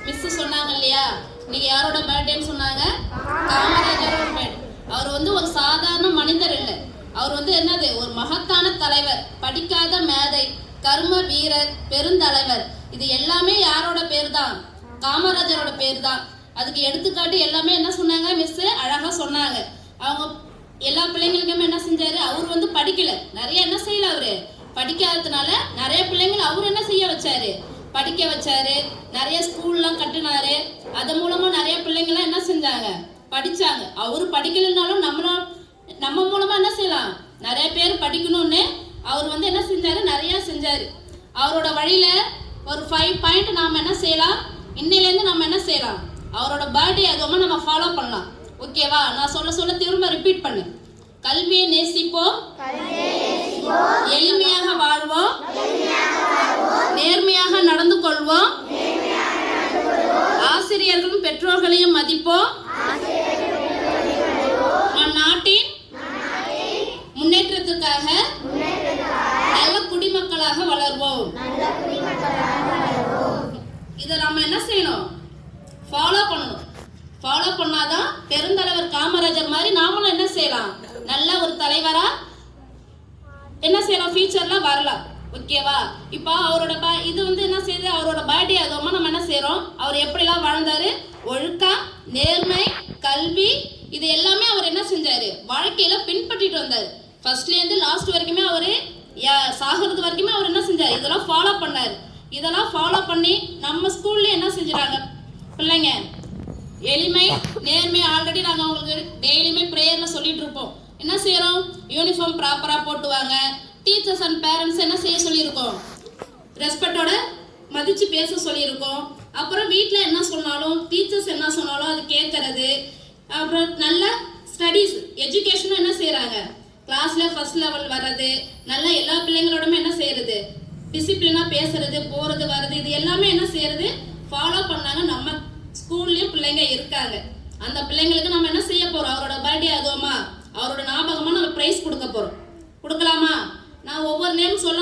Miss சொன்னாங்க இல்லையா, இன்னைக்கு யாரோட பர்த்டேன்னு சொன்னாங்க? காமராஜரோட பர்த்டே. அவர் வந்து ஒரு சாதாரண மனிதர் இல்லை, அவர் வந்து என்னது, ஒரு மகத்தான தலைவர், படிக்காத மேதை, கர்ம வீரர், பெருந்தலைவர். இது எல்லாமே யாரோட பேர் தான்? காமராஜரோட பேர் தான். அதுக்கு எடுத்துக்காட்டு எல்லாமே என்ன சொன்னாங்க மிஸ்? அழகா சொன்னாங்க. அவங்க எல்லா பிள்ளைங்களுக்குமே என்ன செஞ்சாரு, அவர் வந்து படிக்கல, நிறைய என்ன செய்யல, அவரு படிக்காததுனால நிறைய பிள்ளைங்களை அவர் என்ன செய்ய வச்சாரு, படிக்க வச்சாரு. நிறைய ஸ்கூல்லாம் கட்டினாரு. அது மூலமா நிறைய பிள்ளைங்களாம் என்ன செஞ்சாங்க, படிச்சாங்க. அவரு படிக்கலனாலும் நம்ம மூலமா என்ன செய்யலாம், நிறைய பேர் படிக்கணும்னு அவர் வந்து என்ன செஞ்சாரு, நிறைய செஞ்சாரு. அவரோட வழியில ஒரு 5 பாயிண்ட் நாம என்ன செய்யலாம், இன்னையிலேருந்து நம்ம என்ன செய்யலாம், அவரோட பர்த்டே அதுவுமா நம்ம ஃபாலோ பண்ணலாம். ஓகேவா? நான் சொல்ல திரும்ப ரிப்பீட் பண்ணு. கல்வியை நேசிப்போம், எளிமையாக வாழ்வோம், நேர்மையாக நடந்து கொள்வோம், ஆசிரியர்களும் பெற்றோர்களையும் மதிப்போம், நம் நாட்டின் முன்னேற்றத்துக்காக நல்ல குடிமக்களாக வளர்வோம். இதை நம்ம என்ன செய்யணும், ஃபாலோ பண்ணணும். ஃபாலோ பண்ணாதான் பெருந்தலைவர் காமராஜர் மாதிரி நாமளும் என்ன செய்யலாம், நல்ல ஒரு தலைவரா என்ன செய்யலாம், ஃபியூச்சர்ல வரலாம். ஓகேவா? இப்போ அவரோட இது வந்து என்ன செய்யுது, அவரோட பர்த்டே அதுவுமா நம்ம என்ன செய்யறோம், அவர் எப்படிலாம் வாழ்ந்தாரு, ஒழுக்கம், நேர்மை, கல்வி, இது எல்லாமே அவர் என்ன செஞ்சாரு, வாழ்க்கையில பின்பற்றிட்டு வந்தாரு. ஃபர்ஸ்ட்ல இருந்து லாஸ்ட் வரைக்குமே அவரு சாகிறது வரைக்குமே அவர் என்ன செஞ்சாரு, இதெல்லாம் ஃபாலோ பண்ணாரு. இதெல்லாம் ஃபாலோ பண்ணி நம்ம ஸ்கூல்ல என்ன செஞ்சுறாங்க பிள்ளைங்க, எளிமை, நேர்மை. ஆல்ரெடி நாங்கள் அவங்களுக்கு டெய்லியுமே ப்ரேயர்ல சொல்லிட்டு இருப்போம். என்ன செய்யறோம், யூனிஃபார்ம் ப்ராப்பரா போட்டுவாங்க. டீச்சர்ஸ் அண்ட் பேரண்ட்ஸ் என்ன செய்ய சொல்லியிருக்கோம், ரெஸ்பெக்டோட மதிச்சு பேச சொல்லியிருக்கோம். அப்புறம் வீட்டில் என்ன சொன்னாலும், டீச்சர்ஸ் என்ன சொன்னாலும் அது கேட்கறது. அப்புறம் நல்ல ஸ்டடீஸ், எஜுகேஷனும் என்ன செய்யறாங்க, கிளாஸ்ல ஃபர்ஸ்ட் லெவல் வர்றது, நல்ல எல்லா பிள்ளைங்களோடமே என்ன செய்யறது, டிசிப்ளினா பேசுறது, போறது வர்றது, இது எல்லாமே என்ன செய்யறது, ஃபாலோ பண்ணாங்க. நம்ம ஸ்கூல்லயும் பிள்ளைங்க இருக்காங்க. அந்த பிள்ளைங்களுக்கு நம்ம என்ன செய்ய போறோம், அவரோட பர்த்டே அதுவுமா அவரோட ஞாபகமா நம்ம பிரைஸ் கொடுக்க போறோம். கொடுக்கலாமா? நான் ஒவ்வொரு நேம் சொல்ல